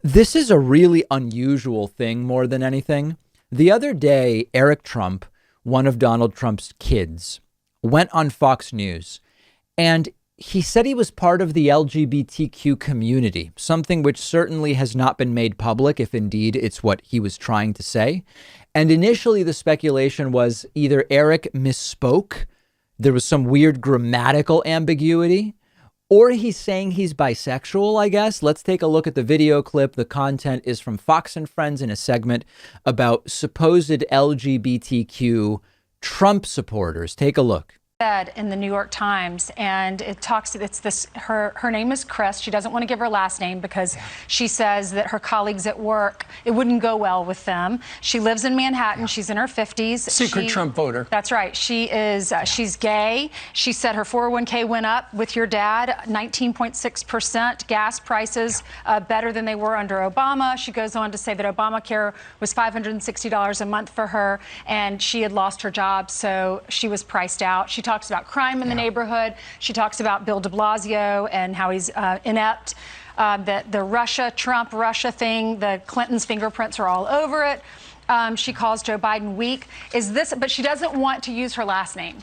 This is a really unusual thing more than anything. The other day, Eric Trump, one of Donald Trump's kids, went on Fox News and he said he was part of the LGBTQ community, something which certainly has not been made public, if indeed it's what he was trying to say. And initially, the speculation was either Eric misspoke, there was some weird grammatical ambiguity, or he's saying he's bisexual, I guess. Let's take a look at the video clip. The content is from Fox and Friends in a segment about supposed LGBTQ Trump supporters. Take a look. Said in the New York Times, and it's this, her name is Chris. She doesn't want to give her last name because she says that her colleagues at work, it wouldn't go well with them. She lives in Manhattan. She's in her 50s. Secret Trump voter. That's right. She is, she's gay. She said her 401k went up with your dad, 19.6%. Gas prices better than they were under Obama. She goes on to say that Obamacare was $560 a month for her, and she had lost her job, so she was priced out. She talks about crime in the neighborhood. She talks about Bill de Blasio and how he's inept. The Trump-Russia thing, the Clintons' fingerprints are all over it. She calls Joe Biden weak. But she doesn't want to use her last name.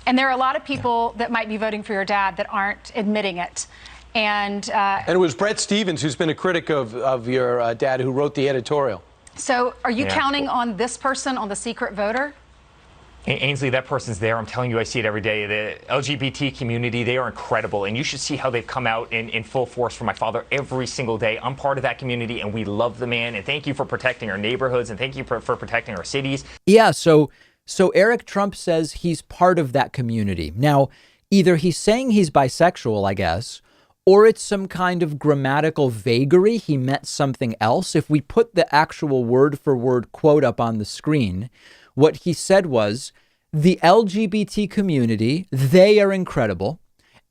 And there are a lot of people that might be voting for your dad that aren't admitting it. And it was Bret Stephens, who's been a critic of your dad, who wrote the editorial. So are you counting on this person, on the secret voter? Ainsley, that person's there. I'm telling you, I see it every day. The LGBT community, they are incredible. And you should see how they've come out in full force for my father every single day. I'm part of that community, and we love the man. And thank you for protecting our neighborhoods, and thank you for protecting our cities. Yeah, so Eric Trump says he's part of that community. Now, either he's saying he's bisexual, I guess, or it's some kind of grammatical vagary. He meant something else. If we put the actual word for word quote up on the screen, what he said was, the LGBT community, they are incredible,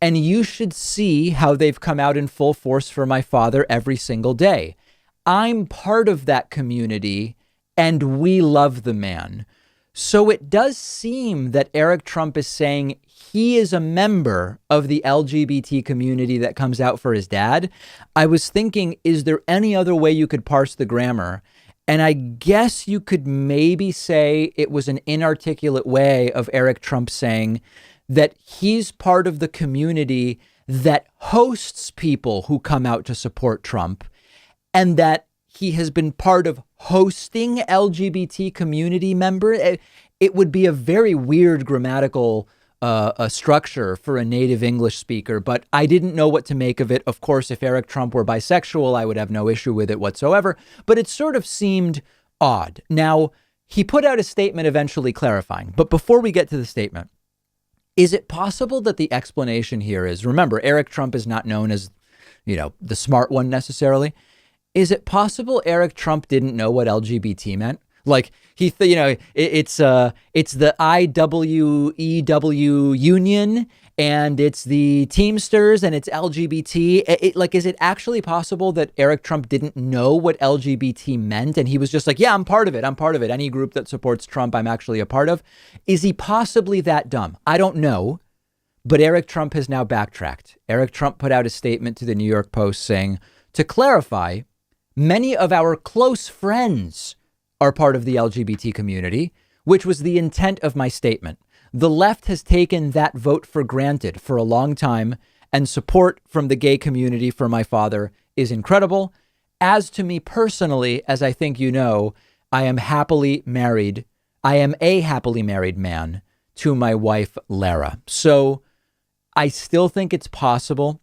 and you should see how they've come out in full force for my father every single day. I'm part of that community, and we love the man. So it does seem that Eric Trump is saying he is a member of the LGBT community that comes out for his dad. I was thinking, is there any other way you could parse the grammar? And I guess you could maybe say it was an inarticulate way of Eric Trump saying that he's part of the community that hosts people who come out to support Trump, and that he has been part of hosting LGBT community member. It would be a very weird grammatical a structure for a native English speaker, but I didn't know what to make of it. Of course, if Eric Trump were bisexual, I would have no issue with it whatsoever, but it sort of seemed odd. Now, he put out a statement eventually clarifying, but before we get to the statement, is it possible that the explanation here is, remember, Eric Trump is not known as, the smart one necessarily. Is it possible Eric Trump didn't know what LGBT meant? Like it's the IWEW union, and it's the Teamsters, and it's LGBT. Is it actually possible that Eric Trump didn't know what LGBT meant, and he was just like, yeah, I'm part of it. I'm part of it. Any group that supports Trump, I'm actually a part of. Is he possibly that dumb? I don't know. But Eric Trump has now backtracked. Eric Trump put out a statement to the New York Post saying, to clarify, many of our close friends are part of the LGBT community, which was the intent of my statement. The left has taken that vote for granted for a long time, and support from the gay community for my father is incredible. As to me personally, as I think you know, I am happily married. I am a happily married man to my wife, Lara. So I still think it's possible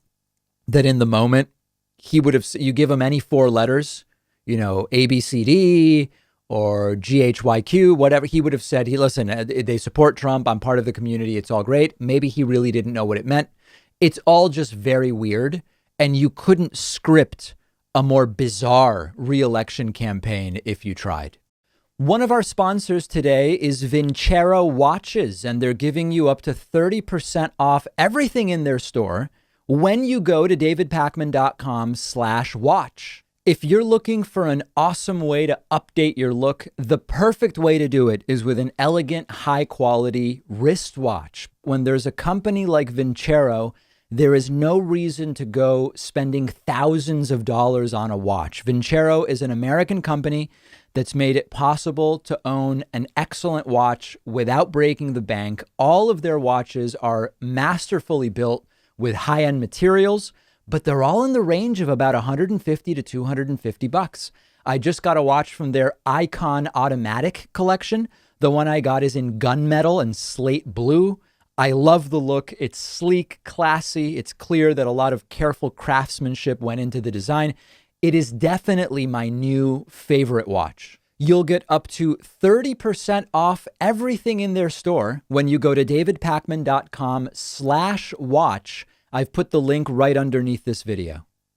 that in the moment he would have, you give him any four letters, A, B, C, D, or GHYQ, whatever, he would have said, listen, they support Trump. I'm part of the community. It's all great. Maybe he really didn't know what it meant. It's all just very weird. And you couldn't script a more bizarre re-election campaign if you tried. One of our sponsors today is Vincero Watches, and they're giving you up to 30% off everything in their store when you go to davidpakman.com/watch. If you're looking for an awesome way to update your look, the perfect way to do it is with an elegant, high-quality wristwatch. When there's a company like Vincero, there is no reason to go spending thousands of dollars on a watch. Vincero is an American company that's made it possible to own an excellent watch without breaking the bank. All of their watches are masterfully built with high-end materials, but they're all in the range of about $150 to $250. I just got a watch from their Icon Automatic collection. The one I got is in gunmetal and slate blue. I love the look. It's sleek, classy. It's clear that a lot of careful craftsmanship went into the design. It is definitely my new favorite watch. You'll get up to 30% off everything in their store when you go to davidpakman.com/watch. I've put the link right underneath this video.